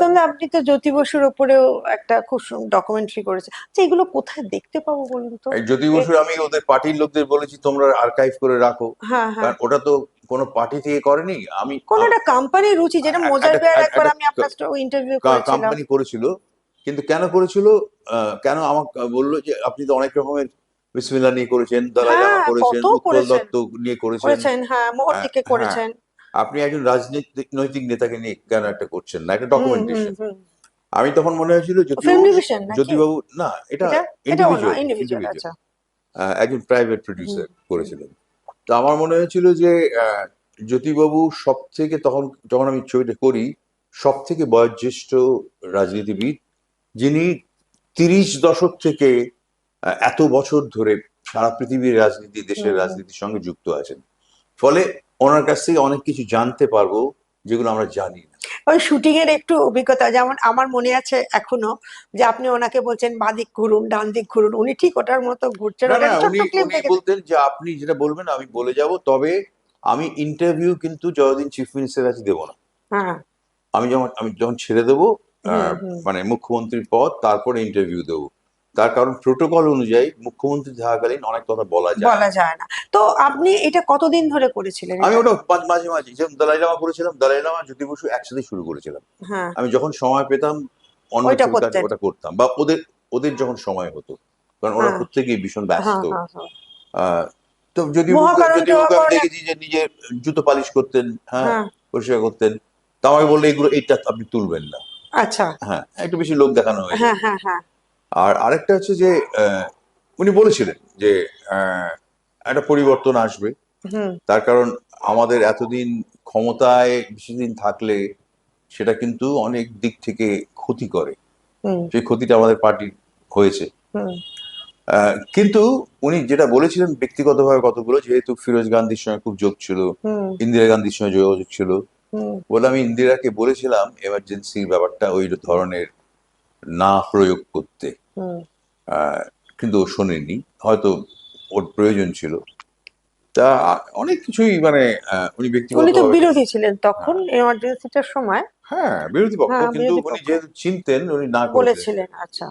সন্ধ্যা আপনি তো জ্যোতি বসুর ওপরেও একটা খুব ডকুমেন্টারি করেছে, আচ্ছা এগুলো কোথায় দেখতে পাবো বলুন তো? এই জ্যোতি বসুর আমি ওদের পার্টির লোকদের বলেছি তোমরা আর্কাইভ করে রাখো, হ্যাঁ হ্যাঁ, কারণ ওটা তো কোনো পার্টি থেকে করেনি। আমি কোন একটা কোম্পানি রুচি, যেটা মোজার একটা বেয়ার একবার একটা আমি আপনার ইন্টারভিউ করেছিলাম। কোম্পানি করেছিল, কিন্তু কেন করেছিল, কেন আমাকে বললো যে আপনি তো অনেক রকমের বিসমিল্লাহ নিয়ে করেছেন, দলাই লামা হ্যাঁ করেছেন, কত উৎপল করেছেন, দত্ত নিয়ে করেছেন। করেছেন হ্যাঁ, মোহরদিকে হ্যাঁ, করেছেন। আপনি একজন রাজনৈতিক নেতাকে নিয়ে কেন একটা করছেন না, একটা হুম হুম ডকুমেন্টেশন। হুম। আমি তখন মনে হয়েছিল ফিল্ম জ্যোতিবাবু, ডিভিশন নাকি জ্যোতিবাবু না, এটা এটা? এটাও না, ইন্ডিভিজুয়াল ইন্ডিভিজুয়াল, ইন্ডিভিজুয়াল আচ্ছা। একজন প্রাইভেট হুম প্রডিউসার হুম করেছিলেন। তো আমার মনে হয়েছিল যে জ্যোতিবাবু সব থেকে, তখন যখন আমি ছবিটা করি, সব থেকে বয়োজ্যেষ্ঠ রাজনীতিবিদ, যিনি 30 দশক থেকে এত বছর ধরে সারা পৃথিবীর রাজনীতি, হুম দেশের হুম। রাজনীতির সঙ্গে যুক্ত আছেন। ফলে ওনার কাছ থেকে অনেক কিছু জানতে পারবো যেগুলো আমরা জানি না। ওই শুটিং এর একটু অভিজ্ঞতা, যেমন আমার মনে আছে এখনো, যে আপনি ওনাকে বলছেন বাঁ দিক ঘুরুন ডান দিক ঘুরুন, উনি ঠিক ওটার মতো ঘুরছেন, না ওটা না, একটা ছোট্ট উনি ক্লিপ উনি দেখেছি। বলতেন যে আপনি যেটা বলবেন আমি বলে যাব, তবে আমি ইন্টারভিউ কিন্তু যতদিন চিফ মিনিস্টার কাছে দেবো না। হ্যাঁ। আমি যখন ছেড়ে দেবো, হুম হুম। মানে মুখ্যমন্ত্রীর পদ, তারপরে ইন্টারভিউ দেবো। তার কারণ প্রোটোকল অনুযায়ী মুখ্যমন্ত্রী থাকাকালীন অনেক কথা বলা যায় বলা না। যায় না। তো আপনি এটা কতদিন ধরে করেছিলেন আমি এটা? ওটা মাঝে মাঝে, যেমন দলাই লামা করেছিলাম, দলাই লামা জ্যোতি বসু একসাথে শুরু করেছিলাম। হ্যাঁ, আমি যখন সময় পেতাম অন্য ওইটা ছবির কাজে করতেন। ওটা করতাম, বা ওদের ওদের যখন সময় হতো, কারণ ওরা হ্যাঁ প্রত্যেকেই ভীষণ হ্যাঁ ব্যস্ত। হ্যাঁ হ্যাঁ। আহ, তো যদি মহাকারণ যদি ওকে আমি টেওয়াকরণ দেখেছি যে নিজে জুতো পালিশ করতেন, হ্যাঁ, হ্যাঁ। পরিষ্কার করতেন। তা আমাকে বললে এগুলো, এইটা আপনি তুলবেন না। আচ্ছা। হ্যাঁ, একটু বেশি লোক দেখানো হয়ে হ্যাঁ যায়। হ্যাঁ হ্যাঁ। আর আরেকটা হচ্ছে যে উনি বলেছিলেন যে আহ, একটা পরিবর্তন আসবে। হুম তার কারণ আমাদের এতদিন ক্ষমতায় বেশি দিন থাকলে সেটা কিন্তু অনেক দিক থেকে ক্ষতি করে। হুম সেই ক্ষতিটা আমাদের পার্টির হয়েছে। হুম কিন্তু উনি যেটা বলেছিলেন ব্যক্তিগতভাবে কতগুলো, যেহেতু ফিরোজ গান্ধীর সঙ্গে খুব যোগ ছিল, হুম ইন্দিরা গান্ধীর সঙ্গে যোগাযোগ ছিল, হুম। বলে আমি ইন্দিরাকে বলেছিলাম এমার্জেন্সির ব্যাপারটা ওই ধরনের না প্রয়োগ করতে। হুম। আহ, কিন্তু ও শোনেনি, হয়তো ওর প্রয়োজন ছিল। তা অনেক কিছুই মানে উনি উনি তো ব্যক্তিগতভাবে। বিরোধী ছিলেন তখন হ্যাঁ, এমার্জেন্সিটার সময়। হ্যাঁ, বিরোধী পক্ষ, হ্যাঁ কিন্তু বিরোধী উনি পক্ষ। যেহেতু চিনতেন উনি না করেছিলেন। বলেছিলেন, আচ্ছা।